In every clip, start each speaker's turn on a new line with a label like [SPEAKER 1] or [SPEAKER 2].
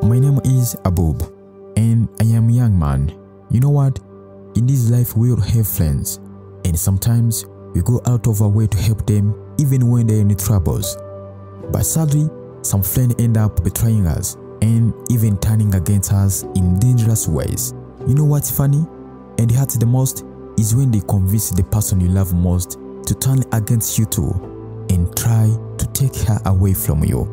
[SPEAKER 1] My name is Abob, and I am a young man. You know what? In this life we all have friends, and sometimes we go out of our way to help them even when they're in troubles. But sadly, some friends end up betraying us and even turning against us in dangerous ways. You know what's funny and hurts the most is when they convince the person you love most to turn against you too and try to take her away from you.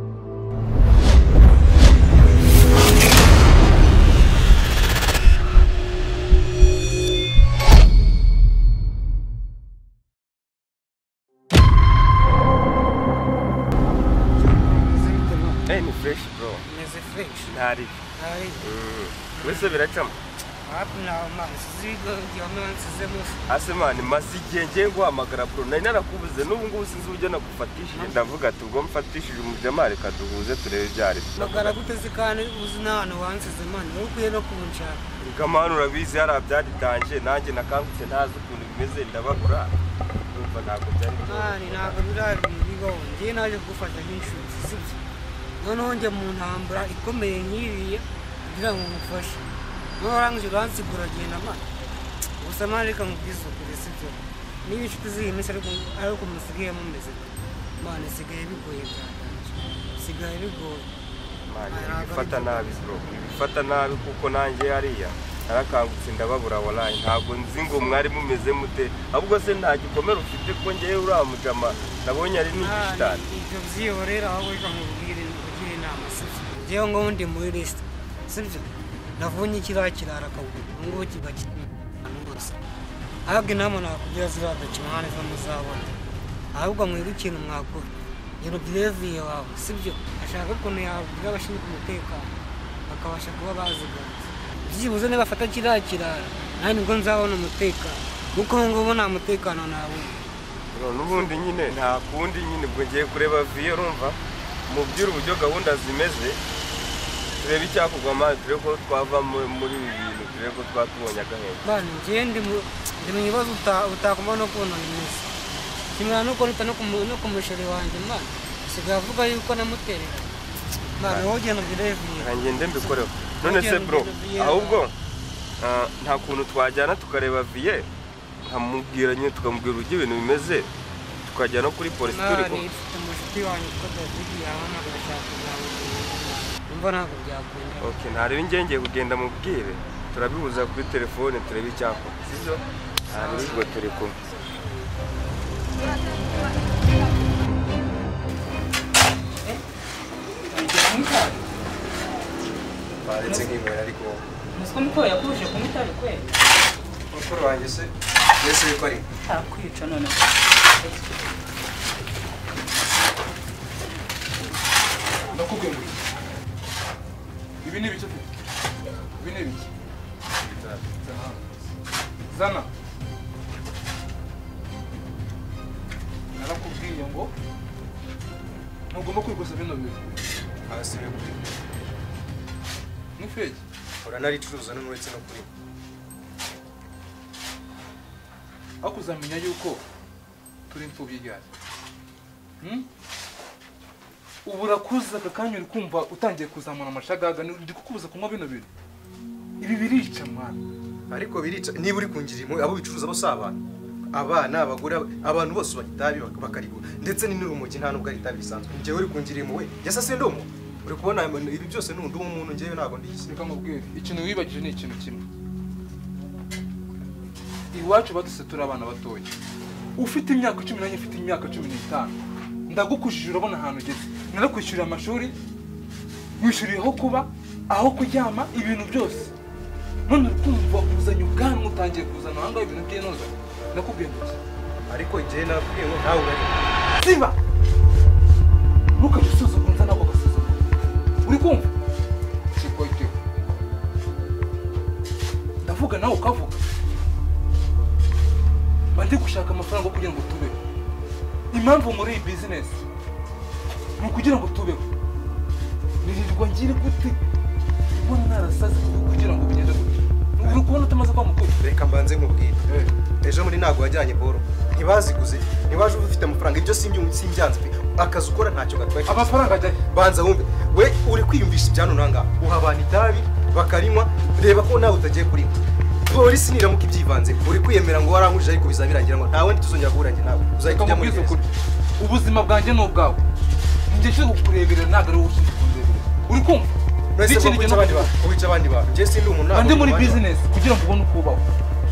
[SPEAKER 2] Fresh bro.
[SPEAKER 3] Nizi fresh.
[SPEAKER 2] Nari.
[SPEAKER 3] Nari.
[SPEAKER 2] Wese biracamo.
[SPEAKER 3] Hapna man sizigo yomwe nsizemo.
[SPEAKER 2] Asema ni mazigenje guhamagara bro. Nari narakubuze n'ubu ngubu sinzi ujya nagufatishije ndavuga ati ubwo mfatishije umujamare kaduhuze turebe byari.
[SPEAKER 3] Magara gutezikane uzinana wansize man ukuye no kunshaka.
[SPEAKER 2] Ikamana urabizi yari abyaditanje nanjye nakangutse ntazi ukuntu bimeze ndabagura. Numva ntabwo byari.
[SPEAKER 3] Ntabwo birabigo ngiye naje gufasha inshut sibyo. Noneho njye mu ntambara ikomeye nk'iriya kugira ngo mufashe n'orangije uransigura agenda ma gusa mareka mubwiza ukuri sibyo niba inshuti z'iyi ariko musigaye mumeze mane sigaye bigoye sigaye bigoye
[SPEAKER 2] bifata nabi bro bifata nabi kuko nanjye hariya narakangutse ndababura wallahi ntabwo nzi ngo mwari mumeze mute ahubwo se nta gikomero ufite ko ngiye uramujama nabonye ari n'igishitani
[SPEAKER 3] ibyo byihorera aho wika nkubwire inama sibyo jewe ngo ndi muri list sibyo navunye kirakirara kaburi ngo kigakira rwose ahubwo inama nakugira ziradakimane zamuzabona ahubwo mwiri ikintu mwakora yero brevi yawe sibyo ashaka ko yabwira abashinzwe umutekano bakabasha kuba bazigaza byibuze niba afata kirakirara nani ngo nzabona umutekano kuko ngo nta mutekano nawe
[SPEAKER 2] n'ubundi nyine nta kundi nyine ubwo ngiye kureba viyo urumva mubwira uburyo gahunda zimeze turebe icyakugwa amazi turebe ko twava muri ibi bintu turebe ko twatubonye agahenge
[SPEAKER 3] bana ngiye ndi mu bibazo utakoma no kubona bimeze kimwe nuko nita no kumusheri wanjye mana sigaye avuga yuko namuterera bana wowe ugenda bireviye
[SPEAKER 2] ngende mbikoreho none se bro ahubwo nta kuntu twajyana tukareba viye nkamubwira nyine tukamubwira uburyo ibintu bimeze tukajya no kuri polisi turi ko
[SPEAKER 3] umushuti wanjye ko David yabona agashaka mbona ntabwo byakunda
[SPEAKER 2] okay ntarebe ngenge kugenda mubwire turabihuza kuri telefone turebe icyako sibyo ntabwo turi kumwe baretse nk'imwe ariko
[SPEAKER 4] musiko miko yakuje kumutari kwe
[SPEAKER 2] mukuru wanjye se yese yuko ari
[SPEAKER 4] akwica none
[SPEAKER 5] nakubwiye ibi ni biki ibi ni biki zana narakubwiye ngo ntugomba kwikosa bino bintu
[SPEAKER 2] hasi we
[SPEAKER 5] ni fake
[SPEAKER 2] uranaricuruza n'uretse no kuri
[SPEAKER 5] ako uzamenya yuko turi imfubyi ryari ubu urakuza aka kanya uri kumva utangiye kuzamura amashagaga ndi kukubuza kunywa bino bintu ibi birica mwana
[SPEAKER 6] ariko birica niba uri kungirimo abo bicuruza bose abana abagore abantu bose bagitabi bakarigura ndetse n'urumogi nta nubwo ari tabi bisanzwe ngiye uri kungirimo we yasa se ndomo uri kubona ibi byose n'undi umuntu ngiye ntago ndishye
[SPEAKER 5] reka mubwire ikintu wibagije ni ikintu kimwe iwacu baduse turi abana batoya ufite imyaka 10 nanjye ufite imyaka 15 ndagukujije urabona ahantu ugeze narakwishyurira amashuri wishyuriyeho kuba aho kuryama ibintu byose none ukumva uzanye ubwanwa utangiye kuzana ahangaho ibintu by'inoza nakubwiye iki
[SPEAKER 6] ariko igihe nakubwiye ngo ntawe urari
[SPEAKER 5] siba ntukabisuza kunza nako gasuza uri kumva siko ite ndavuga nawe ukavuga bandi gushaka amafaranga kugira ngo tubeho impamvu muri iyi business ni kugira ngo tubeho nirirwa ngire gute ubona narasaze kugira ngo bigende gute uri kubona utamaze kwa mukuru
[SPEAKER 6] reka mbanze nkubwire ejo muri nago wajyanye boro ntibaziguze ntibaje ufite amafaranga ibyo simbyanze akazi ukora ntacyo gatwaye
[SPEAKER 5] amafaranga ajya
[SPEAKER 6] banza wumve we uri kwiyumvisha cyane nanga uhabana itabi bakarinywa reba ko nawe utagiye kurinywa polisi niramuka ibyivanze uri kwiyemera ngo warankuje ariko bizabirangira ngo ntawe ntituzongera kuburangira nawe uzahita ujya muri
[SPEAKER 5] ukuri ubuzima bwanjye n'ubwawe njye cyo kukureberera ntabwo ari wowe ushinzwe kundeberera uri kumva
[SPEAKER 6] ubica abandi bantu njye sindi umuntu
[SPEAKER 5] andi muri business kugira ngo ubone uko ubaho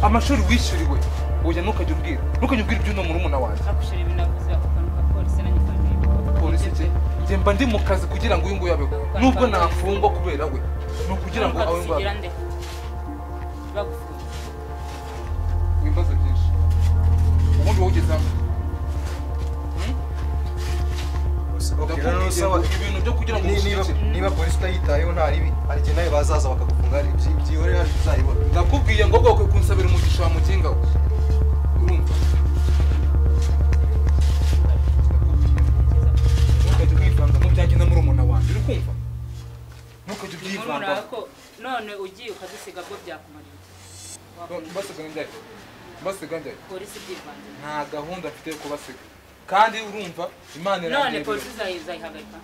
[SPEAKER 5] amashuri wishyuriwe oya ntukajya ubwira iby'uno murumuna wanjye
[SPEAKER 4] akushira ibinavuze akanuka polisi na nyikanje
[SPEAKER 5] polisi njye mba ndi mu kazi kugira ngo uyu nguyu abeho nubwo nafungwa kubera we ni ukugira ngo abe ngo
[SPEAKER 4] bagufunga
[SPEAKER 5] wimbaza byinshi ubundi wowe ugeze hano ibintu byo kugira ngo
[SPEAKER 6] niba polisi utayitayeho nta ribi hari igihe nawe bazaza bakagufunga byihorera hari uzayibona
[SPEAKER 5] ndakubwiye ngo bwoko kunsabira umugisha wa muginga we urumva ntukajya kwivanga mu byanjye na murumuna wanjye uri kumva ntukajya ubyivanga
[SPEAKER 4] none ugiye ukadusiga bwo byakumarira
[SPEAKER 5] mbasiga njye
[SPEAKER 4] polisi byivanze
[SPEAKER 5] nta gahunda mfite yo kubasiga kandi urumva imana
[SPEAKER 4] none polisi uzayihagarika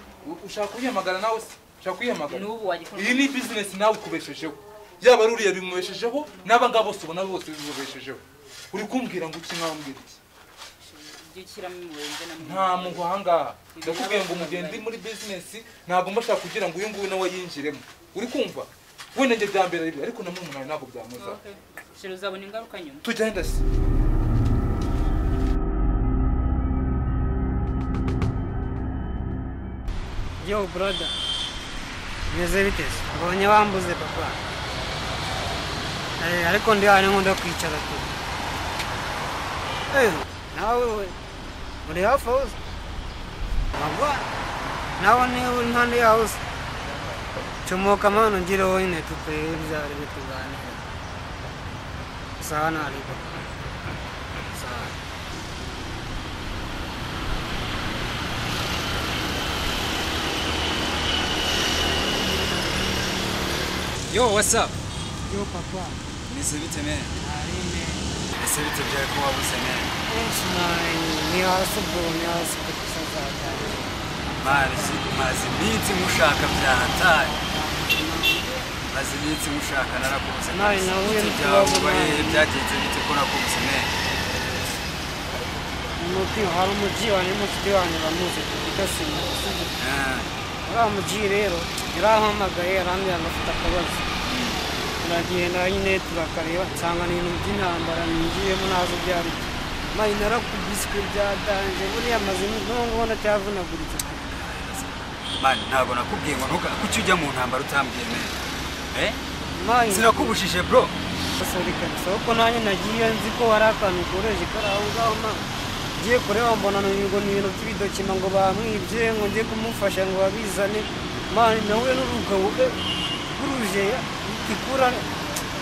[SPEAKER 5] ushaka kuyihamagara nawe se ushaka kuyihamagara
[SPEAKER 4] n'ubu wagikunda
[SPEAKER 5] iyi ni business nawe ikubeshejeho yaba ari uriya bimubeshejeho n'aba ngaba bose ubona bose bibubeshejeho uri kumbwira ngo iki nkaho mbwira iki nta muntu ahangaha ndakubwiye ngo mugende muri business ntabwo mbashaka kugira ngo uyu nguyu nawe yinjiremo uri kumva wenda njye byambera ibi ariko na murumuna wawe ntabwo byamuza
[SPEAKER 4] shira uzabona ingaruka nyuma
[SPEAKER 5] tujyenda se
[SPEAKER 3] Yo brother, meze biteze abonye bambuze papa ariko ndi hano nkunda kwicara tu nawe uri hafi aho ntabwo nawe ni uri impande yaho se comoka mano ngire wowe tukurebe ibyari bituganira sawa nari papa sawa.
[SPEAKER 7] Yo, what's up?
[SPEAKER 3] Yo papa.
[SPEAKER 7] Nizi butemewe.
[SPEAKER 3] Arime.
[SPEAKER 7] Ese bitebyaye ko wabuze ne.
[SPEAKER 3] Ni hasi kusaza.
[SPEAKER 7] Mazi biti mushaka byataye. Mazi biti mushaka narakubuze.
[SPEAKER 3] Nawe nawe
[SPEAKER 7] byagenze bite ko nakubuze ne.
[SPEAKER 3] Umuti hari umuji wanjye mufite wanjye bamuzi kudasima. Uramuji rero yarahamagaye arambwira ngo afite akabazo. Turagenda nyine turakareba nsanga ni ibintu by'intambara ningiyemo nazo byari mayi narakubiswe byadanje buriya amazina nubwo ubona cyavunaguritse
[SPEAKER 7] mani ntabwo nakubwiye ngo kuki ujya mu ntambara utambwiye neza
[SPEAKER 3] mayi
[SPEAKER 7] sinakubujije bro
[SPEAKER 3] sorry kabisa kuko nanjye nagiye nzi ko hari akantu koroheje kari aho ngaho ngiye kureba mbona ngo ni ibintu by'ibidokima ngo bamwibye ngo njye kumufasha ngo babizane mani nawe n'urugabo ruje ikura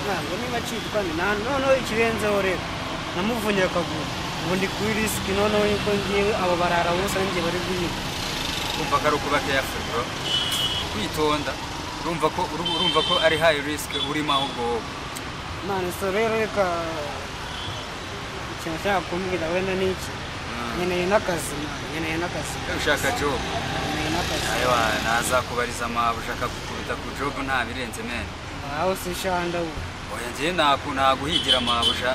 [SPEAKER 3] ntabwo niba cyitwa noneho ikirenzeho rero namuvunye akaguru ubu ndi kuri risiki noneho yuko ngiye abo barara bose ngiye bari guhiga
[SPEAKER 7] kumva ko ari ukuba careful bro kwitonda urumva ko ari high risk urimo ahubwo wowe
[SPEAKER 3] mani so rero reka ikintu nshaka kumbwira wenda ni iki nkeneye n'akazi
[SPEAKER 7] ushaka job
[SPEAKER 3] nkeneye n'akazi
[SPEAKER 7] ayiwa nazakubariza amabu ushaka gukubita ku job nta birenze mene
[SPEAKER 3] aho si shanda ubu
[SPEAKER 7] oya njyewe naguhigira amabuja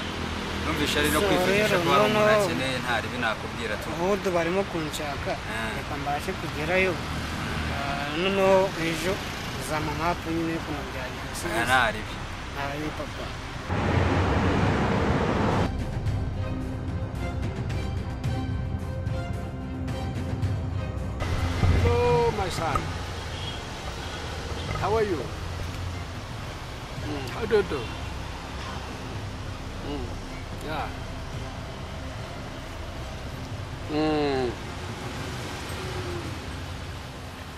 [SPEAKER 7] numvisha ari no kwifurisha ko hari umuntu akeneye nta ribi nakubwira tu
[SPEAKER 3] ubu barimo kunshaka reka mbashe kugerayo noneho ejo uzampa mapu nyine y'ukuntu byagenze
[SPEAKER 7] nta ribi
[SPEAKER 3] papa.
[SPEAKER 8] Hello, my son. How are you? How do you do? Yeah.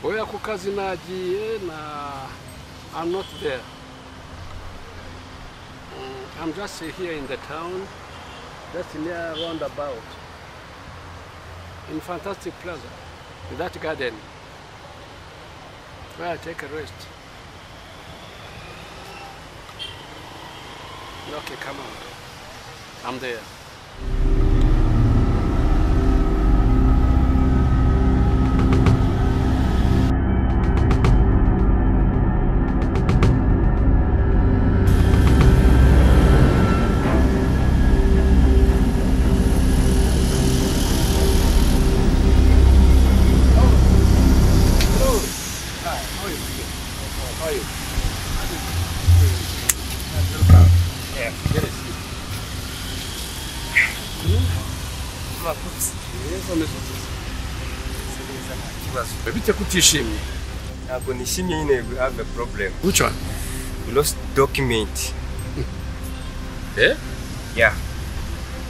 [SPEAKER 8] Oya ku kazi nagiye I'm not there. I'm just here in the town, just near roundabout, in Fantastic Plaza, in that garden, where I take a rest. Okay, come on. I'm there. How are you?
[SPEAKER 2] Yeah.
[SPEAKER 8] Get it.
[SPEAKER 2] Makuzi.
[SPEAKER 8] Neza meze ute?
[SPEAKER 2] Neza nta kibazo.
[SPEAKER 8] Bite kutishimye?
[SPEAKER 2] Ntabwo nishimye nyine we have a problem.
[SPEAKER 8] Which one?
[SPEAKER 2] We lost document.
[SPEAKER 8] Eh?
[SPEAKER 2] Yeah.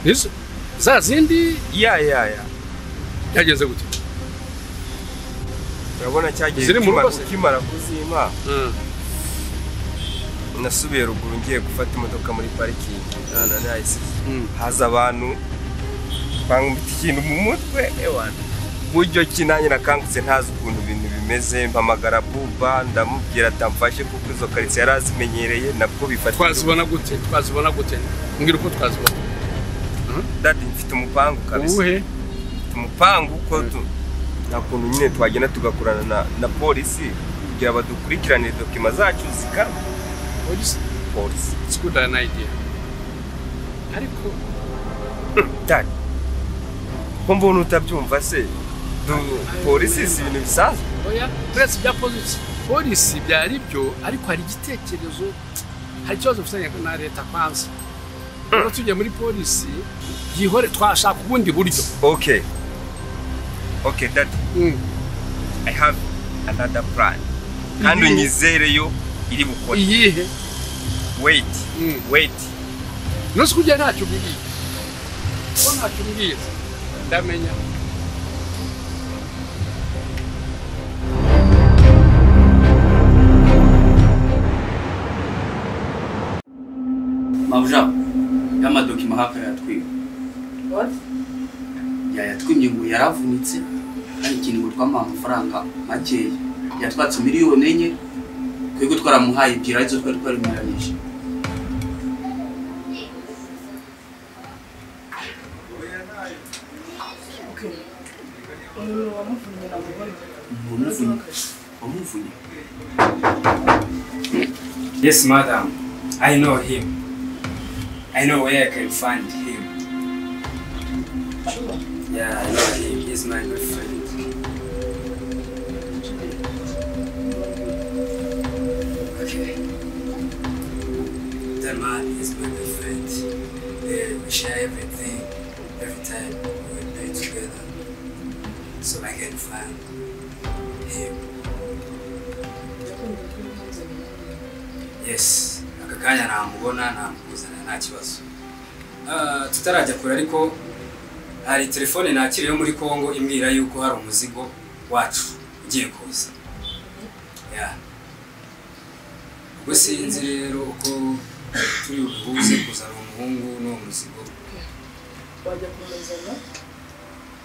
[SPEAKER 8] Nizo? Za zindi?
[SPEAKER 2] Yeah.
[SPEAKER 8] Yagenze gute?
[SPEAKER 2] Urabona cyagiye
[SPEAKER 8] Ziri mu rugo se?
[SPEAKER 2] kimara kuzima. Nasubiye ruguru ngiye gufata imodoka muri parikingi. Nahise haza abantu bangumita ikintu mu mutwe ewana. Buryo kinanye nakangutse ntazi ukuntu ibintu bimeze, mpamagara buba ndamubwira atamfashe kuko izo karitsiye yarazimenyereye nabwo bifata.
[SPEAKER 8] Twazibona gute? Mbwira uko twazibona.
[SPEAKER 2] Dadi mfite umupangu kabisa.
[SPEAKER 8] Uwuhe?
[SPEAKER 2] Umupangu ko nakuntu nyine twagenda tugakorana na polisi kugira badukurikiranire dokima zacu zikara. Polisi.
[SPEAKER 8] It's good an idea. Ariko
[SPEAKER 2] Dadi ko mbona utabyumva se polisi si ibintu bisanzwe.
[SPEAKER 8] oya press bya polisi byari byo ariko hari igitekerezo hari ikibazo ufitanye na leta kwanza. Rero tujye muri polisi gihore twashaka ubundi buryo.
[SPEAKER 2] Okay, Dadi. I have another plan. Kandi unyizereyo iri bukora.
[SPEAKER 8] Iyihe?
[SPEAKER 2] Wait.
[SPEAKER 8] Nusu kujya ntacyo mbwiye. Ko ntacyo mbwiye. Ndamenya.
[SPEAKER 9] Mabuja, y'amadokima haka yatwiwe.
[SPEAKER 4] What?
[SPEAKER 9] Yatwimye ngo yaravunitse, ari ikintu ngo twamaha amafaranga makeya. Yatwatse miliyoni 4, kwego twaramuhaye ibyira izo twari miranije.
[SPEAKER 10] Yes, madam. I know him. I know where I can find him. Yeah, I know him. He's my good friend. Okay. That man is my good friend. We share everything. Every time we play together. So I can find him. Yes, akakanya namubona namukuzana nta kibazo. Tutarajya kure ariko hari telefone nakiriye muri Kongo imbwira yuko hari umuzigo wacu ugiye kuza. Yeah. Ubwo sinzi rero uko turi buze kuzana umuhungu no muzigo.
[SPEAKER 11] Wajya kumuzana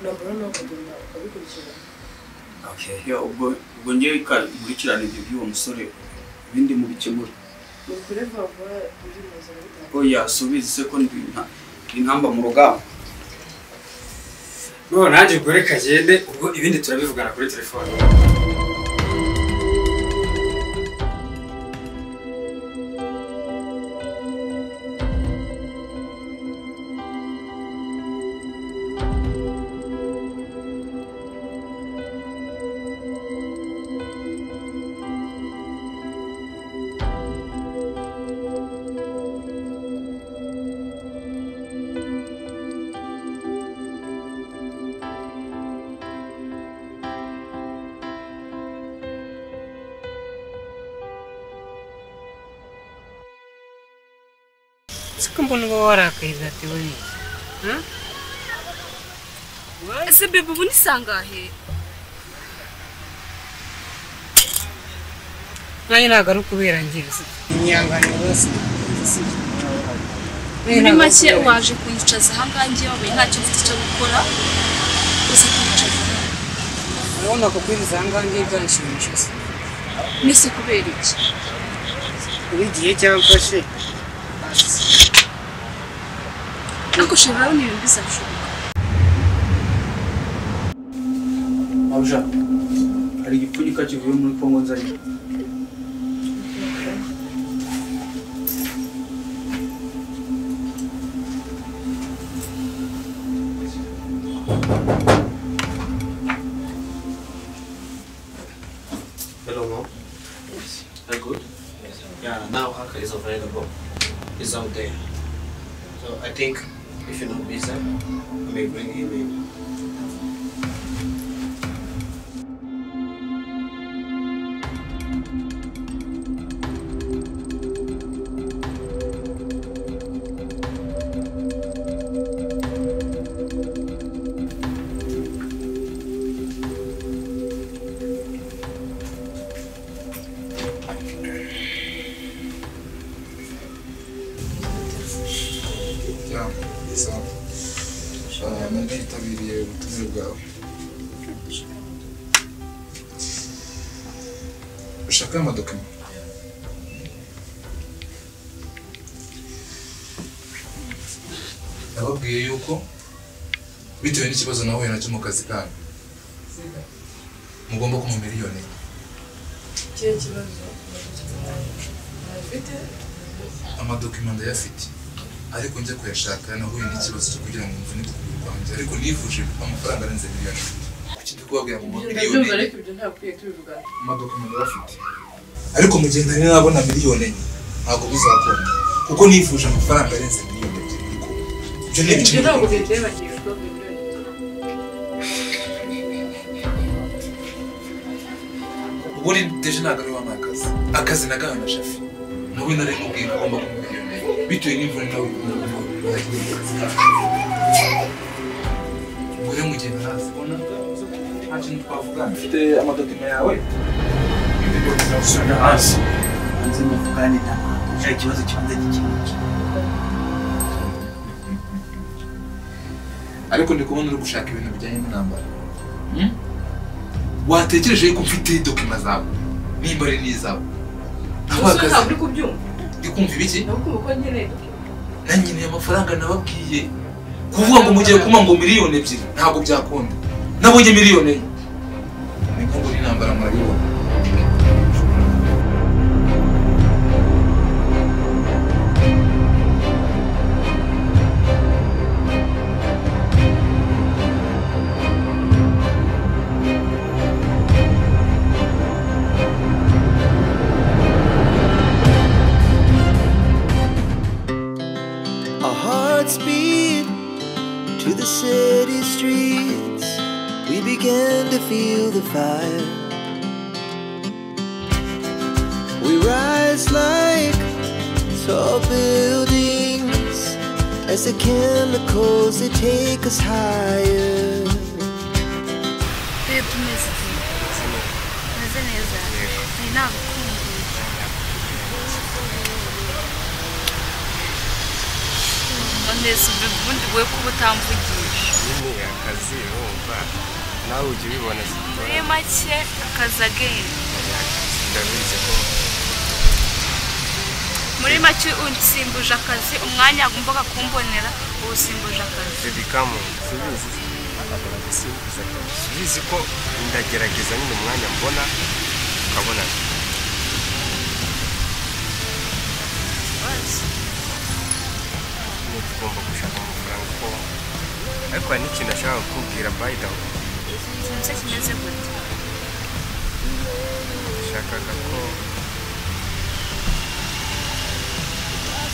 [SPEAKER 11] nabura no kugenda ukabikurikira.
[SPEAKER 9] Okay. Ya ubwo ngiye kurikirana ibyo by'uwo musore ibindi mu bikemura. Oya subizi sekondi intamba mu rugamba.
[SPEAKER 10] No naje gore kagende ubwo ibindi turabivugana kuri telefone.
[SPEAKER 3] Mbona uba warakaye ati we?
[SPEAKER 11] Ese bebe ubu nisangahe?
[SPEAKER 3] Naye nagaruka kubera ngiriza. Inyanga rwose.
[SPEAKER 11] Muri make waje kunyicaza hangangiye wabaye ntacyo mfite cyo gukora. Uzi kunyicaza.
[SPEAKER 3] Urabona ko kwiriza hangangiye byanshimisha.
[SPEAKER 11] Nise kubera iki?
[SPEAKER 3] Ubigiye cyamfashe.
[SPEAKER 11] Ako shobora ni ibintu bizashoboka.
[SPEAKER 9] Mabuja, hari igipfunyika kivuye muri Kongo nzanye.
[SPEAKER 6] Hello, mom.
[SPEAKER 12] Very good. Yeah, now Haka is available. He's out there. So I think if you're not busy, you may bring him in.
[SPEAKER 5] Nditabiriye ubutumire bwawe. Ushaka amadokima? Nababwiye yuko bitewe n'ikibazo nahuye nacyo mu kazi kanyu mugomba kumpa miliyoni.
[SPEAKER 13] Kiye kibazo? Afite?
[SPEAKER 5] Amadokima ndayafite. Ariko njya kuyashaka nahuye n'ikibazo cyo kugira ngo mvune ukuguru kwanjye, ariko nifuje amafaranga arenze miliyoni. Kuki ndikubabwira ngo miliyoni?
[SPEAKER 13] Ariko ibyo ntakwiye tubivugana.
[SPEAKER 5] Amadokima ndayafite. Ariko mu gihe ntari nabona miliyoni ntabwo bizakora, kuko nifuje amafaranga arenze miliyoni ebyiri. Ibyo ni ibiki?
[SPEAKER 13] Ntabwo bindeba cyishwa miliyoni.
[SPEAKER 5] Uburi deje ntabwo ari wamaye akazi nagawe na shafi nawe nari mubwiye ko agomba kumpa miliyoni bitewe n'imvune nawe ubwo mu gihe ntarazibona nta kintu twavugana. Mfite amadokima yawe ibyo bizasubira hasi
[SPEAKER 14] hanze muvugane nta kibazo kibanza gikemuke.
[SPEAKER 5] ariko ndi kubona uri gushaka ibintu bijyanye n'intambara. Watekereje ko mfite dokima zawe nimba ari n'izawe
[SPEAKER 13] ntabwo uri kubyumva.
[SPEAKER 5] Ndi kumva ibiki?
[SPEAKER 13] Nakuvuga ko nkeneye dokima.
[SPEAKER 5] Nanjye amafaranga nababwiye kuvuga ngo mugiye kuma ngo miliyoni ebyiri ntabwo byakunda. Nabonye miliyoni enye niko ngo n'intambara murabibona.
[SPEAKER 15] Speed to the city streets, we began to feel the fire. We rise like tall buildings as the chemicals they take us higher.
[SPEAKER 11] Babe, tumeze neza. Ni nagukumbuye. Nonese ubundi we kuba utamvugisha.
[SPEAKER 2] Nyine akazi urumva nawe ujya ubibona siporo.
[SPEAKER 11] Muri make akazi agenda.
[SPEAKER 2] Ndabizi ko
[SPEAKER 11] muri make unsimbuje akazi umwanya agombaga kumbonera usimbuje akazi.
[SPEAKER 2] Bikamu sibizi simbiza akazi. Sibizi ko ndagerageza nyine umwanya mbona ukabona. Tugomba gushaka amafaranga ko ariko hari n'ikintu ashaka kukubwira by the way.
[SPEAKER 11] Sinzi kimeze gute.
[SPEAKER 2] Shakaga ko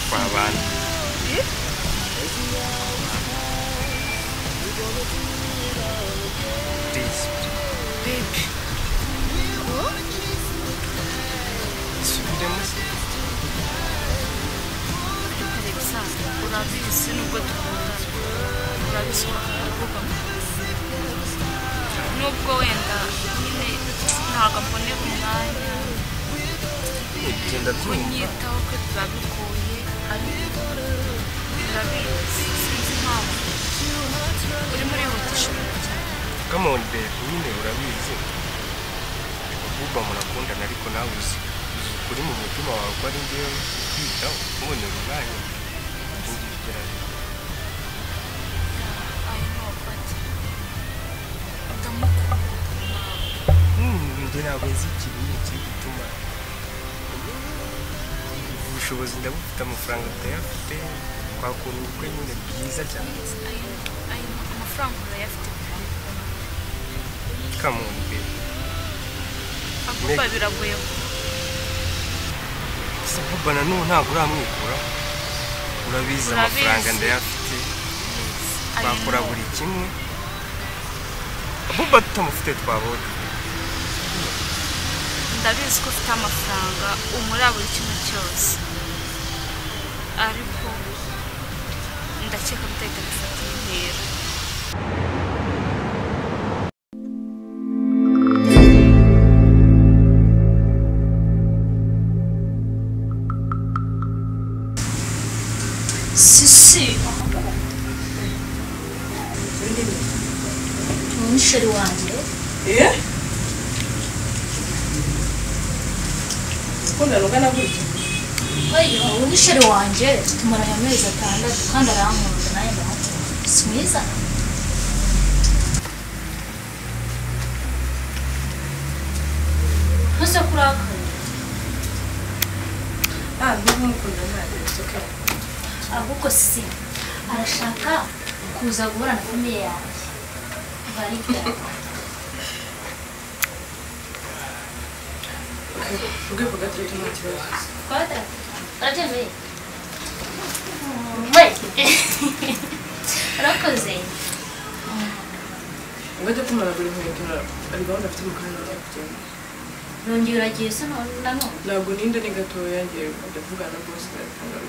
[SPEAKER 2] twabana. Please.
[SPEAKER 11] Baby.
[SPEAKER 2] Subiremo se.
[SPEAKER 11] Urabizi nubwo dukundana urabizi ko kuvuga nubwo wenda nyine ntabwo mbonera umwanya kunyitaho ko biba bigoye ariko urabizi sinzi impamvu urimo urihutisha ibintu cyane.
[SPEAKER 2] Come on babe, nyine urabizi kuvuga murakundana ariko nawe uzi kuri mu mutima wawe ko ari njyewe kwitaho kubonera umwanya. Ntabwo nzi ikintu kiri gutuma ubushobozi ndabufite amafaranga utayafite twakora ubukwe nyine bwiza cyane.
[SPEAKER 11] Amafaranga urayafite.
[SPEAKER 2] Come on babe.
[SPEAKER 11] Avuga biragoye.
[SPEAKER 2] ese bubana n'ubu ntabwo uramwikura urabizi amafaranga ndayafite bakora buri kimwe buba tutamufite twabonye
[SPEAKER 11] ndabizi ko ufite amafaranga umura buri kimwe cyose ariko ndakeka guteka bifata intera
[SPEAKER 16] Sisi umusheri wanjye
[SPEAKER 13] ukunda rungana gutya
[SPEAKER 16] oya umusheri wanjye tumaranye amezi 6 kandi arankunda naye ndamukunda si mwiza hose kurakaye
[SPEAKER 13] ntumukunda nawe soke
[SPEAKER 16] ahubwo si arashaka kuza guhura na famiye yanjye bari
[SPEAKER 13] ubwe vuga ati nta kibazo
[SPEAKER 16] kwata arajembe we rakoze
[SPEAKER 13] ubwo kumara buri nkweto ari gahunda afite mu kanya kugenda
[SPEAKER 16] nongera uragiye se none
[SPEAKER 13] ntabwo ninde ni gatoya ngiye ndavugana rwose ndafunga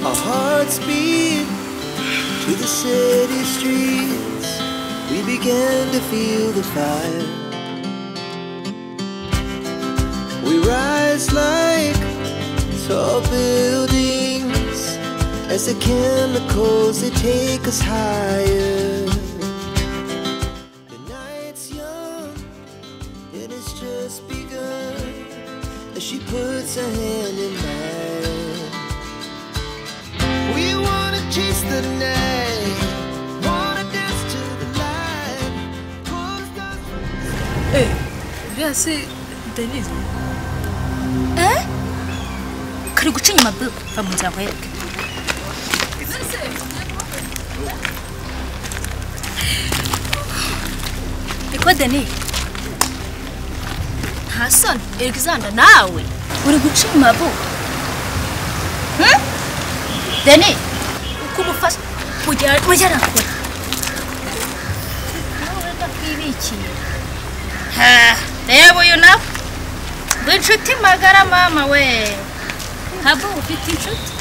[SPEAKER 15] Our hearts beat to the city streets. We began to feel the fire. We rise like tall buildings as the chemicals they take us higher. The night's young and it's just begun as she puts her hand in mine. We wanna chase the night, wanna dance to the light.
[SPEAKER 16] Uriya si Denise kari guca inyuma bro va mu nzira nkwereke iko Denise nta soni Alexander nawe uri guca inyuma bro Deni, kubufasha kujya nakora. Nawe bakibiki. Reba uyu na. Inshuti magara mama we. Habo ufite inshuti.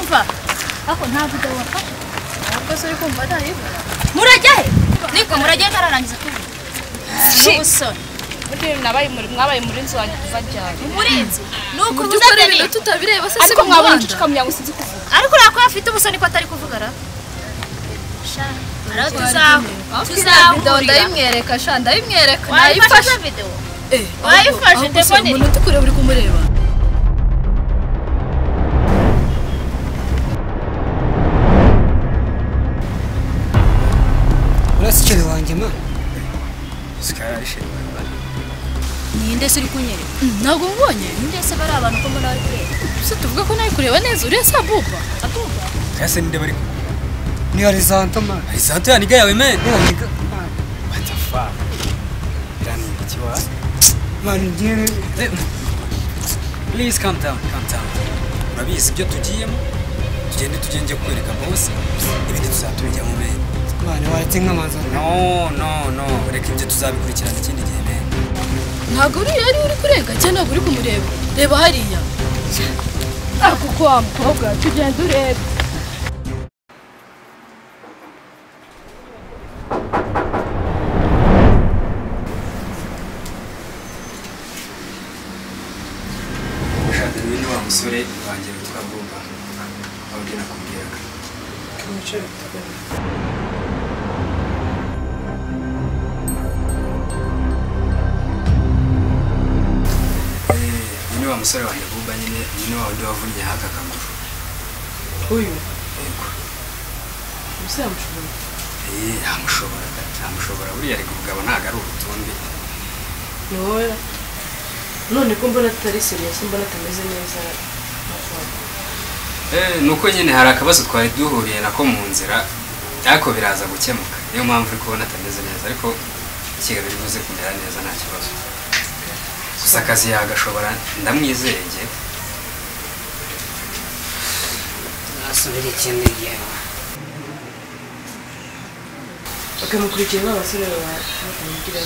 [SPEAKER 16] Umva. Ako ntabwo dawaka. Ako sori kumva dayiba. Murajya he? Niko murajya kararangiza kuvuga. N'ubusoni. Uje mwabaye muri nzu wanjye kuva cyane. Umurinzi. Nuko ubuza Deni tutabireba se
[SPEAKER 11] ariko mwabaye inshuti yangu sinzi kuvuga.
[SPEAKER 16] Ariko urako afite ubusoni ko atari kuvugara. Sha,
[SPEAKER 11] video ndayimwereka sha ndayimwereka
[SPEAKER 16] nayifashe video. Wayifashe telefone
[SPEAKER 11] umuntu tukure uri kumureba.
[SPEAKER 3] Urasichere wanjye man.
[SPEAKER 2] Sikarishe.
[SPEAKER 16] Ninde se uri kunyereka? Ntabwo mbonye. Ninde se bari abantu ko muri ariko. Se tuvuga ko nayi kureba neza uri se abuba. Abuba.
[SPEAKER 2] Kase ninde bari
[SPEAKER 3] Ni horizontal man.
[SPEAKER 2] Horizontal ya niga yawe man. What the fuck? Irani kiwa.
[SPEAKER 3] Man,
[SPEAKER 2] please calm down. Urabizi ibyo tugiyemo. Tugende kwereka boss. Ibindi tuzatubijya mu bene.
[SPEAKER 3] Man, waretse nk'amazi.
[SPEAKER 2] No. Reka ibyo tuzabikurikirana ikindi gihe man.
[SPEAKER 11] Ntabwo uri kurega cyane ntabwo uri kumureba. Reba hariya. Ako kwa mukobwa tugende urebe.
[SPEAKER 10] umusore wanjye witwa Bumba abagena kubwiraga
[SPEAKER 13] Kumucere tugana
[SPEAKER 10] ni wa musore wanjye Bumba nyine ni wa wundi wavunnye haka kaguru
[SPEAKER 13] uyu
[SPEAKER 10] yego
[SPEAKER 13] musamushobora
[SPEAKER 10] amushobora buriya ari kugaba ntago ari ubutumbi
[SPEAKER 13] ni wowe none ko mbona atari serious mbona atameze neza
[SPEAKER 10] nuko nyine hari akabazo twari duhuriye nako mu nzira ariko biraza gukemuka niyo mpamvu uri kubona atameze neza ariko kiga biri buze kumera neza nta kibazo gusa gusa akazi yagashobora ndamwizeye njye
[SPEAKER 3] nasubira ikindi gihe
[SPEAKER 13] bakamukurikiye n'abasore bakamubwira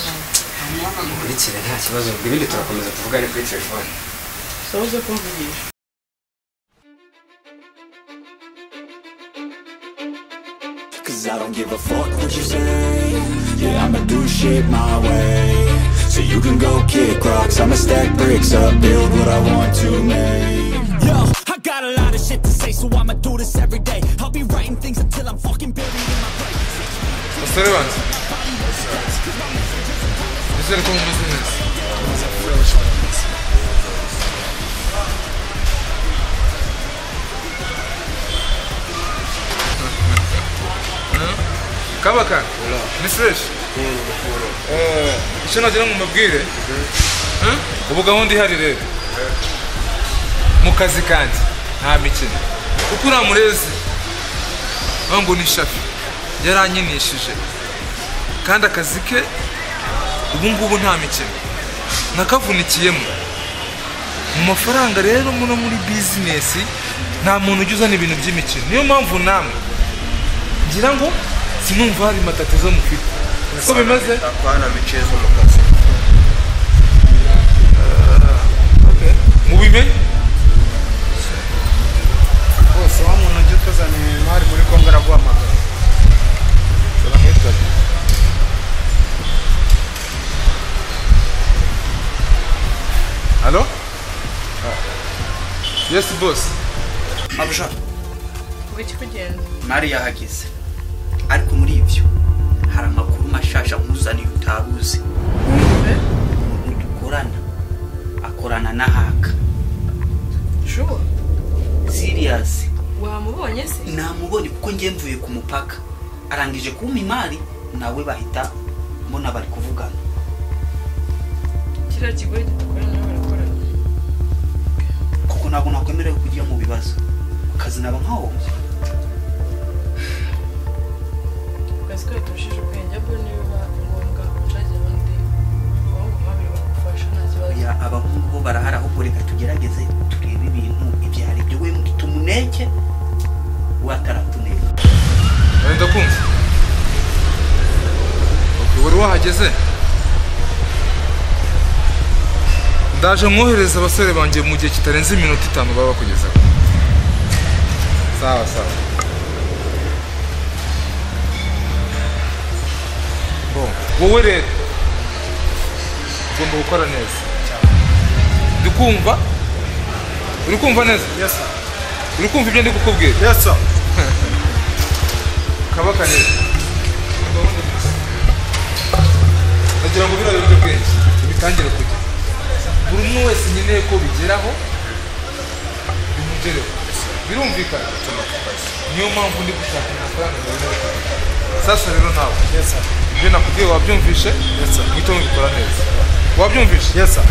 [SPEAKER 13] inama
[SPEAKER 10] nkurikire nta kibazo ibindi turakomeza tuvugane kuri telefone
[SPEAKER 13] sabuze kumvugisha
[SPEAKER 17] Cause I don't give a fuck what you say. Yeah, I'ma do shit my way. So you can go kick rocks, I'ma stack bricks up, build what I want to make. Yo, I got a lot of shit to say, so I'ma do this every day. I'll be writing things until I'm fucking buried in my brain.
[SPEAKER 5] Pastor Evans. Dizer como business. Kabaka, ni fresh. Icyo nagira ngo mubwire, ubu gahunda ihari rero. Mu kazi kanjye nta mikino. Kuko uriya murezi ngo ni shafi yaranyinishije. Kandi akazi ke ubu ngubu nta mikino. Nakavunikiyemo. Mu mafaranga rero muno muri business nta muntu ujuzana ibintu by'imikino. Niyo mpamvu namwe ngira ngo sinumva hari matatizo mufite. Uko bimeze?
[SPEAKER 2] Apana michezo mu kazi.
[SPEAKER 5] Okay. Mubimenye?
[SPEAKER 6] Bose wa muntu ujye utuzaniye imari muri Kongo araguhamagara.
[SPEAKER 5] Turamwitwa. Hello? Yes boss.
[SPEAKER 9] Abusha.
[SPEAKER 13] Wiki kugenda.
[SPEAKER 9] Mari yahageze. Ariko muri ivyo hari amakuru mashasha umuzani utaruzi. Dukorana. Akorana na haka.
[SPEAKER 13] Sure.
[SPEAKER 9] Serious.
[SPEAKER 13] Wamubonye se?
[SPEAKER 9] Namubonye kuko ngiye mvuye ku mupaka. Arangije kumpa imari nawe bahita mbona bari kuvugana.
[SPEAKER 13] Kira kigoye dukorana barakorana.
[SPEAKER 9] Kuko ntabwo nakwemerewe kujya mu bibazo. Akazi naba nkaho.
[SPEAKER 13] Basika tushije ubwenge bwo niba ngombwa ucaje abandi abahungu babiri bagufasha nta kibazo.
[SPEAKER 9] Ya abahungu bo barahara ahubwo reka tugerageze turebe ibintu ibyari byo we tumuneke wataratuneka.
[SPEAKER 5] Wenda kumva. Okay, wari wahageze? Ndaje mwohereza abasore banje mu gihe kitarenze iminota 5 baba bakugezaho. Sawa sawa. Wowe rero ugomba gukora neza. Ndikumva? Uri kumva neza?
[SPEAKER 6] Yes sir.
[SPEAKER 5] Uri kumva ibyo ndi kukubwira?
[SPEAKER 6] Yes sir.
[SPEAKER 5] Kabaka neza. Nagira ngo birabe byo bwenge. Bitangire kujya. Buri umwe wese nyine ko bigeraho bimugereho. Birumvikana. Niyo mpamvu ndi gushaka amafaranga y'abantu. Sasa rero nawe.
[SPEAKER 6] Yes sir.
[SPEAKER 5] Ibyo nakubwiye wabyumvishe?
[SPEAKER 6] Yes sir.
[SPEAKER 5] Mwito ngikora neza. Wabyumvishe?
[SPEAKER 6] Yes sir.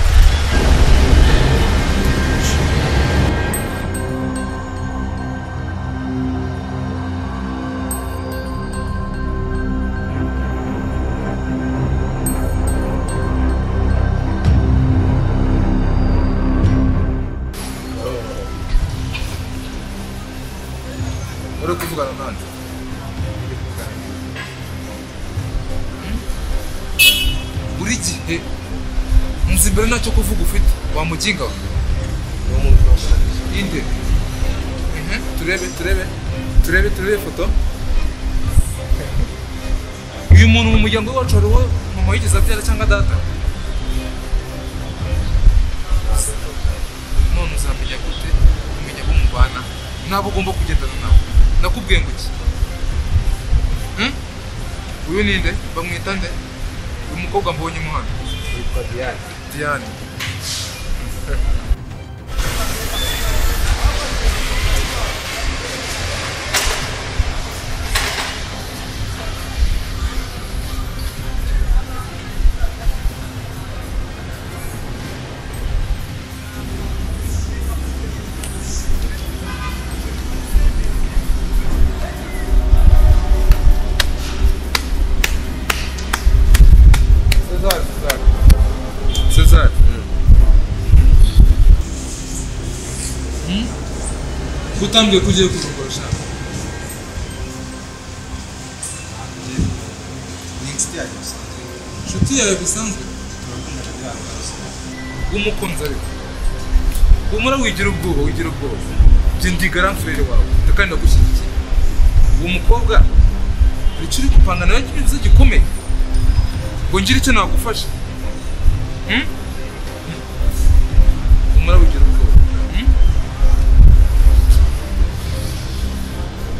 [SPEAKER 5] Uri kuvugana nande? Buri gihe nzi mbere ntacyo kuvuga ufite wamuginga we. Inde. Turebe foto. Uyu muntu mu muryango wacu hari uwo mama yigeze abyara cyangwa data? None uzamenya gute umenya bo mubana nabo ugomba kugendana nawe. Nakubwiye ngo iki? Uyu ninde? Bamwita nde? Uyu mukobwa mbonye mu hano.
[SPEAKER 2] Witwa Diane.
[SPEAKER 5] Diane. César. Utambwiye ko ugiye kubakora shaka. Inshuti yawe bisanzwe umukunzi ariko umura wigira ubwoba bye ndi garanfrere wawe kandi ndagushyigikiye uwo mukobwa icyo uri gupanga nawe cy'ikintu gikomeye ngo ngire icyo nagufasha umura wigira ubwoba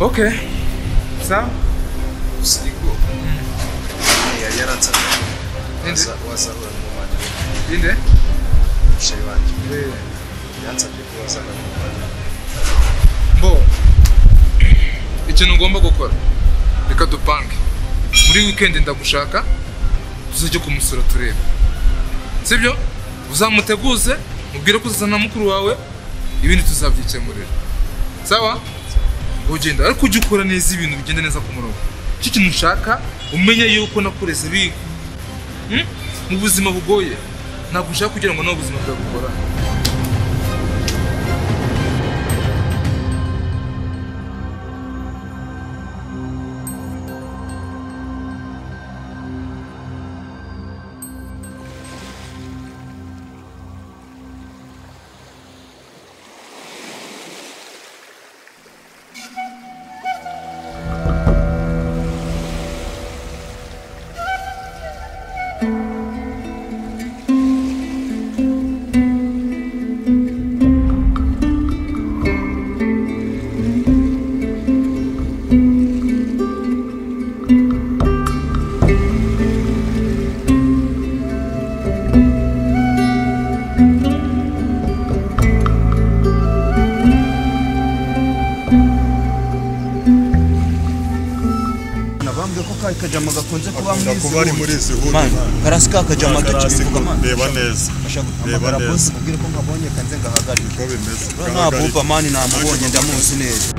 [SPEAKER 5] okay sawa
[SPEAKER 6] usigo yari yaransabye wazahura n'umwana
[SPEAKER 5] inde
[SPEAKER 6] shayi wanjye yansabye ko wazahura n'umwana
[SPEAKER 5] mbo ikintu ugomba gukora reka dupange muri weekend ndagushaka tuzajya kumusura turebe sibyo uzamuteguze mubwire ko uzazana mukuru wawe ibindi tuzabyikemurira sawa ugenda ariko ujye ukora neza ibintu bigenda neza ku murongo icyo kintu ushaka umenya yuko nakureze biga mu buzima bugoye ntabwo ushaka kugira ngo nawe ubuzima bwawe bukora
[SPEAKER 18] Kajama gakunze kuba
[SPEAKER 19] muri izi huri
[SPEAKER 18] karasi ka kajama tukivuga man
[SPEAKER 19] reba neza
[SPEAKER 18] reba neza ubwire ko nkabonye kanze ngahagarika
[SPEAKER 19] uko bimeze
[SPEAKER 18] nta buba mani namubonye ndamuzi neza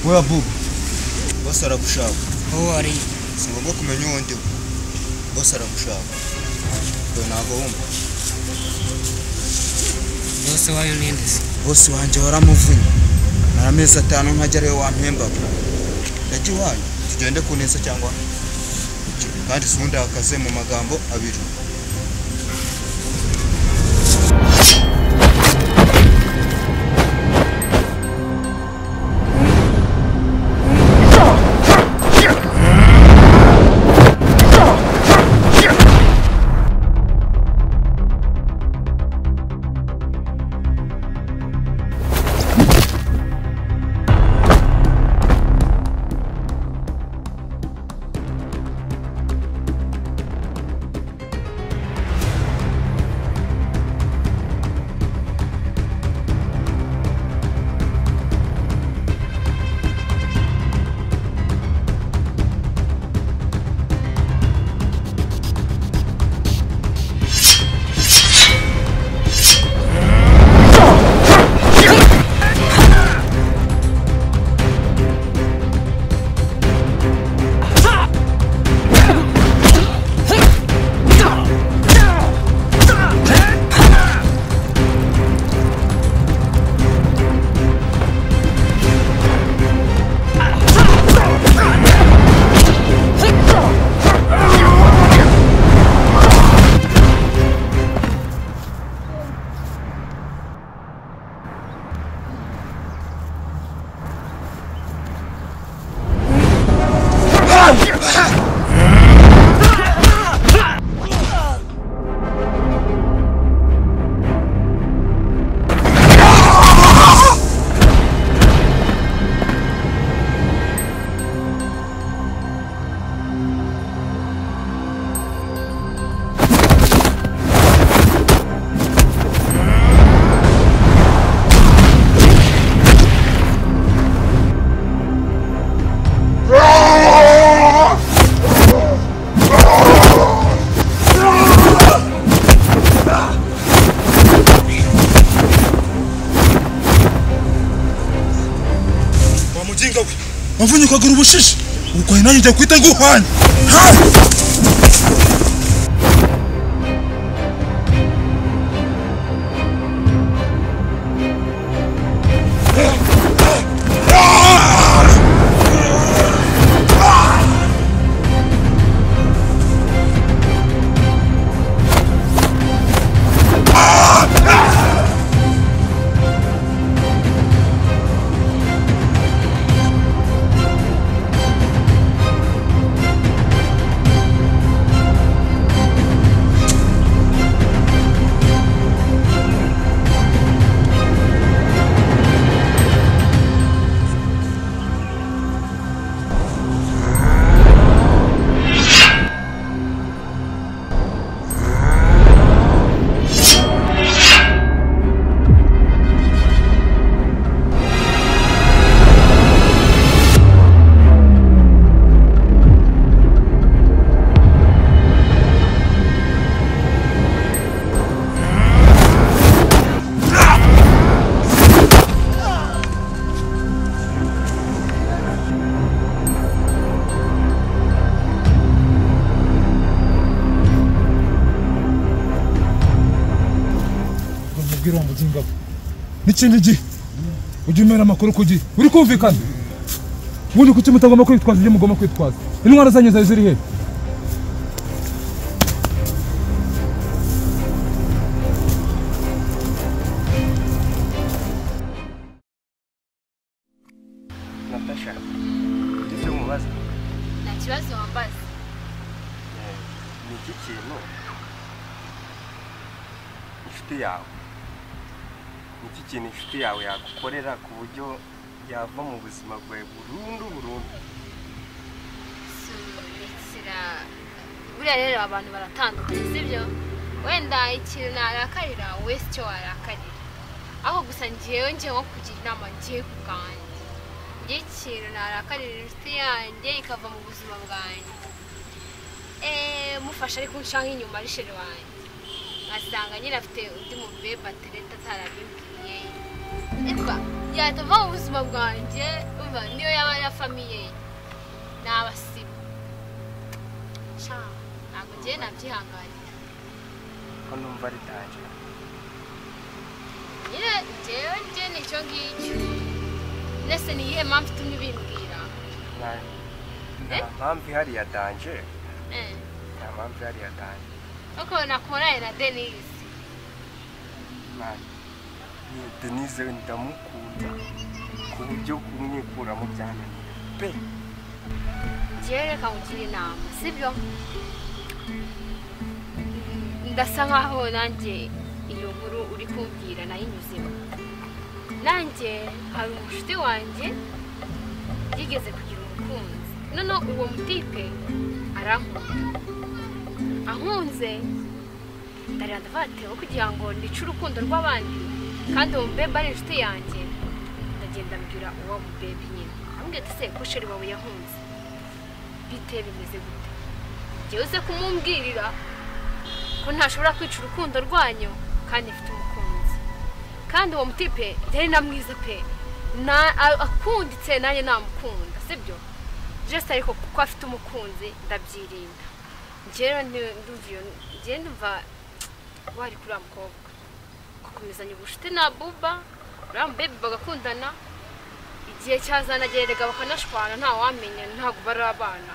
[SPEAKER 18] wewe bubu bose aragushaka
[SPEAKER 3] wowe ari
[SPEAKER 18] singomba kumenya uwo ndi bose aragushaka we ntabwo wumva
[SPEAKER 3] bose wayo ninde se
[SPEAKER 18] bose wanjye waramuvunye mara amezi 5 ntajya ariwe wampemba ndajya iwanyu tugende ku neza cyangwa kandi sundi akaze mu magambo abiri
[SPEAKER 19] wavunye ukagura ubushishi uko nanjye njya kwita nguhanye n'ikindi gihe ujye umera amakuru ku gihe uri kumvikana ubundi kuki mutagomba kwitwaza ibyo mugomba kwitwaza intwara zanyu zari ziri he
[SPEAKER 2] Natasha icyo mubaza
[SPEAKER 16] nta kibazo wambaza
[SPEAKER 2] ni iki kintu inshuti yawe iki kintu inshuti yawe yagukorera ku buryo yava mu buzima bwawe burundu
[SPEAKER 16] buriya rero abantu baratandukanye sibyo wenda ikintu narakarira wese icyo warakarira aho gusa ngiyewe nko kugira inama ngiye ku bwanjye ngiye ikintu narakarira inshuti yanjye ikava mu buzima bwanjye mufasha ariko nshaka inyuma ari shere wanjye ngasanga nyine afite undi mubebe atereta atarabimbwiye yatava mu buzima bwanjye niyo yaba ya famiye n'abasiba ntabwo ngiye nabyihanganira
[SPEAKER 2] ko numva ari danje
[SPEAKER 16] nyine njyewe nicyo ngicyo nese ni iyihe mpamvu itumye ubimbwira
[SPEAKER 2] nta mpamvu ihari ya danje nta mpamvu ihari ya danje
[SPEAKER 16] uko nakoranye na Denise
[SPEAKER 2] Denise ndamukunda ku buryo kumwikuramo byananiye pe
[SPEAKER 16] njyewe reka nkugire inama sibyo ndasa nkaho nanjye iyo nkuru uri kumbwira nayinyuzemo nanjye hari umushuti wanjye yigeze kugira umukunzi noneho uwo mutipe arankunda ahunze ndarira ndavateba kugira ngo nice urukundo rw'abandi kandi uwo mubebe ari inshuti yanjye ndagenda mbwira uwo mubebe nyine ambwira ati se ko sheri wawe yahunze bite bimeze gute njyewe uze kumumbwirira ko ntashobora kwica urukundo rwanyu kandi afite umukunzi kandi uwo mutipe yari na mwiza pe akunditse nanjye namukunda sibyo just ariko kuko afite umukunzi ndabyirinda njyewe ndumva wari kuri mukobwa gukomezanya ubucuti na buba uriya mubebe bagakundana igihe cyazanagerega bakanashwana ntawamenya ntabwo bari abana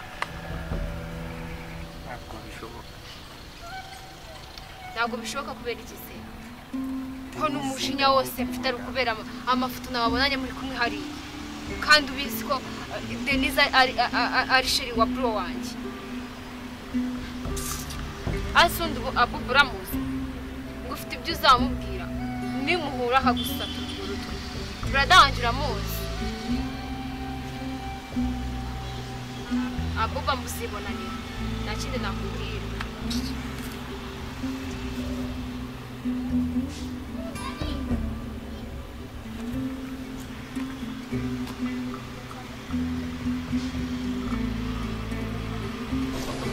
[SPEAKER 16] ntabwo bishoboka kubera iki se ko n'umujinya wose mfite ari ukubera amafoto nababonanye muri kumwe hariya kandi ubizi ko Denise ari sheri wa bro wanjye asundi abubu uramuzi ngo ufite ibyo uzamubwira nimuhura akagusatura urutwe buradanje uramuzi abuba muzibonanira nta kindi nakubwira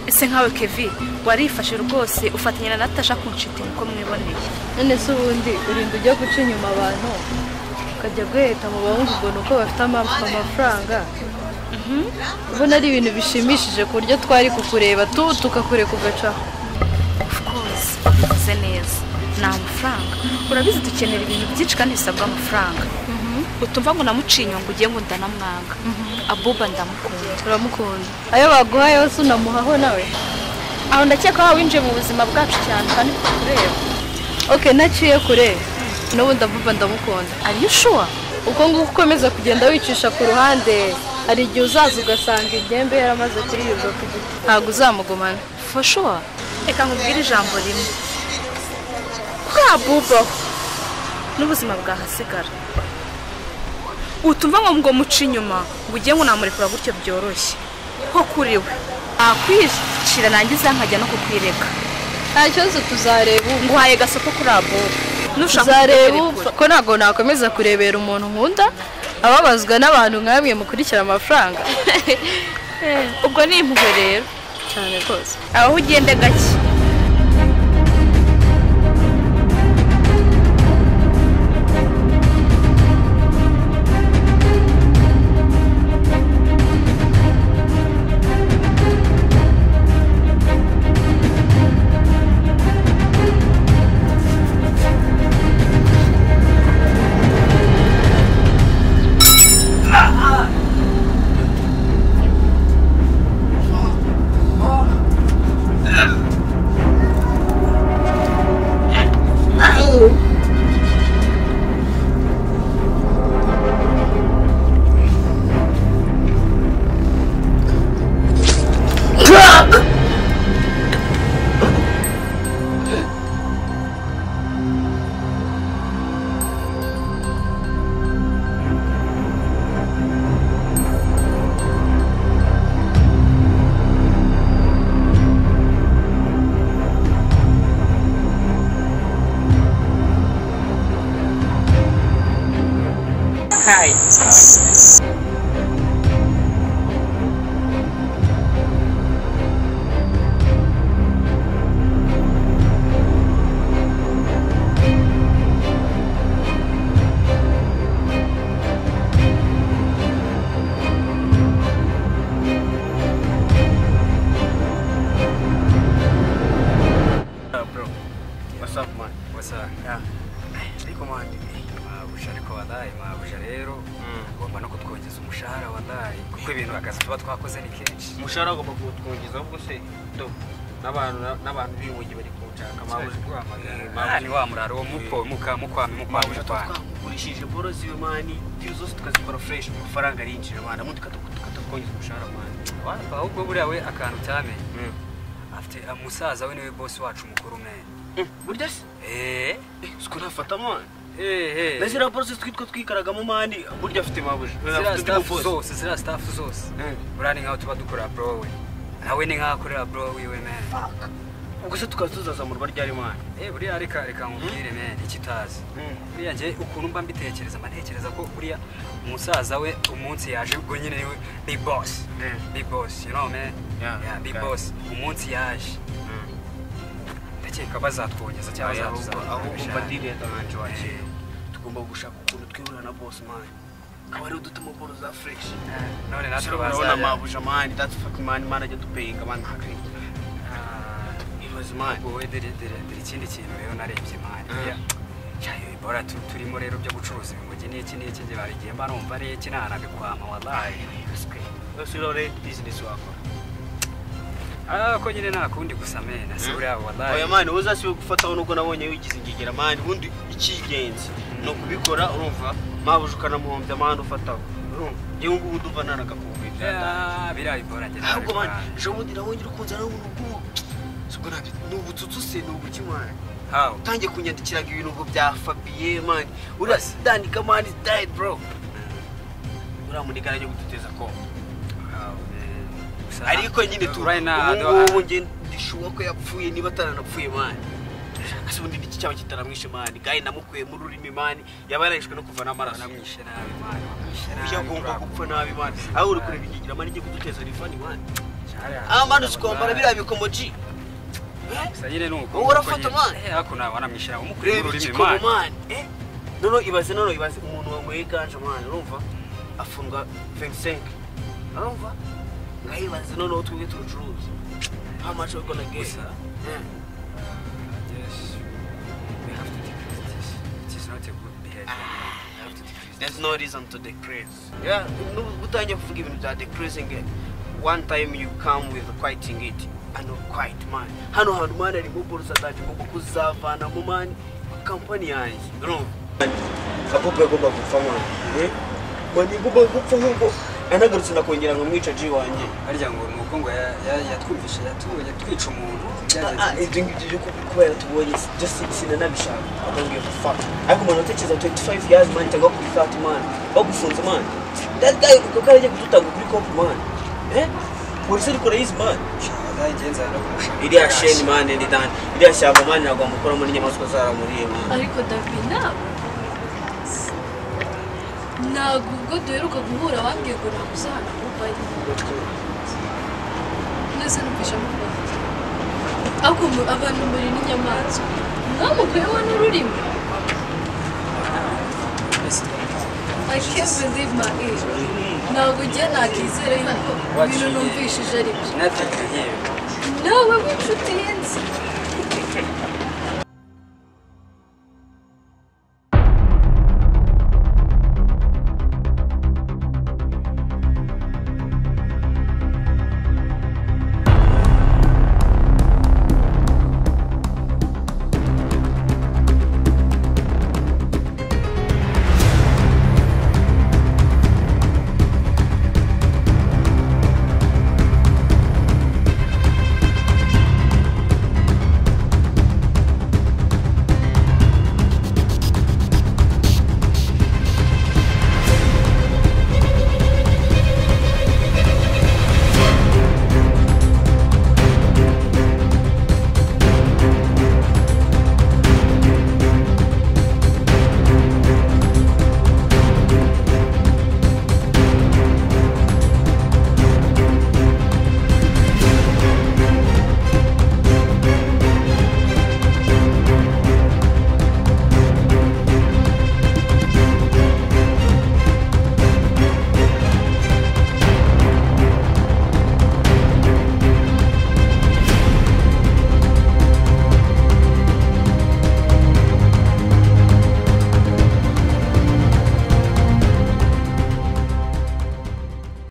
[SPEAKER 20] ese nkawe Kevin warifashe rwose ufatanya na Natasha ku nshuti uko mwiboneye
[SPEAKER 13] none se ubundi urinda ujya guca inyuma abantu ukajya guheta mu bahungu ngo nuko bafite amafaranga
[SPEAKER 11] ubona ari ibintu bishimishije ku buryo twari kukureba tukakureka ugacaho.
[SPEAKER 20] Of course bivuze neza ni amafaranga urabizi dukenera ibintu byinshi kandi bisabwa amafaranga utumva ngo namuciye inyungu ugiye ngo ndanamwanga abuba ndamukunda
[SPEAKER 11] uramukunda ayo baguhaye yose unamuhaho nawe
[SPEAKER 20] aho ndakeka ko winjiye mu buzima bwacu cyane kandi kureba
[SPEAKER 11] okay naciye kure n'ubundi abuba ndamukunda
[SPEAKER 20] are you sure
[SPEAKER 11] uko nguko ukomeza kugenda wicisha ku ruhande hari igihe uzaza ugasanga igembe yaramaze kuriyuza ku giti ntabwo uzamugumana
[SPEAKER 20] for sure reka nkubwire ijambo rimwe ko abuba n'ubuzima bwahasigara utumva ngo muci inyuma ngo ugiye ngo namurekura gutyo byoroshye ko kuri we akwishira nangiza nkajya no kukwireka
[SPEAKER 11] nta kibazo tuzareba
[SPEAKER 20] nguhaye gasoko kuri abuba
[SPEAKER 11] tuzareba ko ntabwo nakomeza kurebera umuntu nkunda ababazwa n'abantu nk'amwe mukurikira amafaranga
[SPEAKER 20] ubwo ni impuhwe rero
[SPEAKER 11] cyane rwose
[SPEAKER 20] aho ugende gake
[SPEAKER 12] Hi.
[SPEAKER 10] Bro, what's up, man? What's up? Yeah. Ariko man, mabusha ariko wadayi, mabusha rero ugomba no kutwongeza umushahara wadayi kuko ibintu akazi tuba twakoze ni kenshi.
[SPEAKER 12] Umushahara ugomba kutwongeza ahubwo se do n'abantu b'ingugi bari kunshaka mabusha
[SPEAKER 10] kwamagana. Ni wa muraro wo mukwame
[SPEAKER 12] twagurishije boro ziwe mani, zose tukazikora fresh mu faranga rinjira man, amundi katakongeza umushahara man.
[SPEAKER 10] Ahubwo buriya we akantu cyamenye. Afite umusaza we niwe boss wacu mukuru me.
[SPEAKER 12] Burya se siko nafata man. Nazira process twikaragamo mani burya afite mabuje.
[SPEAKER 10] Zira staff zose. Burani nkaho tuba dukora bro we. Nawe ni nkakorera bro wiwe man.
[SPEAKER 12] Ubwo se tukazuzaza mu rwa ryari man.
[SPEAKER 10] Buriya reka nkubwire man ikitazi. Buriya nje ukuntu mba mbitekereza mantekereza ko buriya umusaza we umunsi yaje ubwo nyine niwe big boss. Big boss, you know man. Yeah, big boss. Umunsi yaje. Ndakeka bazatwongeza cyangwa bazatuzana.
[SPEAKER 12] Aho umva dire tanje waje. Tugomba gushaka ukuntu twihura na boss man. Kabari udutuma boro za fresh.
[SPEAKER 10] None natwe
[SPEAKER 12] bazana mabuje man, that's fucking man ajya dupayinga man hakri. Man.
[SPEAKER 10] Boy dere ikindi kintu rero narebye man. Cyayo ibora turimo rero byo gucuruza ibintu n'iki nge barigiye mba numva ari iki nanabikwama wallahi.
[SPEAKER 12] Yose rore business wako.
[SPEAKER 10] Ko nyine nakundi gusa mena si buriya wallahi.
[SPEAKER 12] Oya man uzasibe gufataho nubwo nabonye wigize ingegera man ubundi ikigenzi no kubikora urumva mabujukana muhombya man ufataho. Yewe ngubu ndumva nanakakumvira.
[SPEAKER 10] Bira ibora nge.
[SPEAKER 12] Ahubwo man je ubundi nabongera ukunza nawe n'ubu. Siko nabyo n'ubututsu se n'ubukimwana.
[SPEAKER 10] How?
[SPEAKER 12] Tangiye kunyandikiraga ibintu bya H.FABIEN man. Urasandika man is dead bro. Uramunigana cyo gututeza ko. Ariko nyine tu ubu nge ndishuwa ko yapfuye niba ataranapfuye man. Ase ubundi iki cyaba kitaramwishe man. Gaye namukuye mu rurimi man. Yabarayishwe no kuva n'amaraso.
[SPEAKER 10] Namwishe nabi man.
[SPEAKER 12] Uya ngomba gupfa nabi man. Aho uri kure bigigira man igiye kuduteza rifani man. Man usikwambara birabikomoji.
[SPEAKER 10] Sayine nuko.
[SPEAKER 12] Urafata man.
[SPEAKER 10] Hako na wanamwishira umukure mu rurimi man.
[SPEAKER 12] Nono ibaze umuntu wamwe ganje man urumva afungwa 25. urumva ngayibaze noneho twebwe turucuruza how much are we gonna get
[SPEAKER 10] Yes, we have to decrease this. It is not a good behavior. We have to decrease this.
[SPEAKER 12] there's no reason to decrease yeah utangiye kuvuga ibintu bya decreasing it one time you come with quieting it and quiet man hano hantu man ari mu bursa tati mu kuzavana mu man company yanjye urumva kapopo yagomba gupfa man mani gomba gupfa ngo anagarutse nakongera ngo mwica ji wanjye
[SPEAKER 10] harya ngo nuko ngo yatwumvishe yatubonye twica umuntu
[SPEAKER 12] ibyo ngibyo kuba yatubonye just sinanabishaka I don't give a fuck ariko umuntu utekereza 25 years man cyangwa kuri 30 man bagufunze man that guy uko karaje kudutanga kuri cop man polisi ariko raise man iriya sheni man ndi dan iriya shyamba man nagomba gukora muri nyamaswa zaramuriye man
[SPEAKER 11] ariko Davina ntabwo ubwo duheruka guhura wambwiye ngo nabuze hano kubaye neza nubwisha mukuba ako abantu muri n'inyamaswa mwamukuyeho n'ururimi I can't believe my age ntabwo ugiye nakizere yuko ibintu numvishije ari byo nawe w'inshuti yenze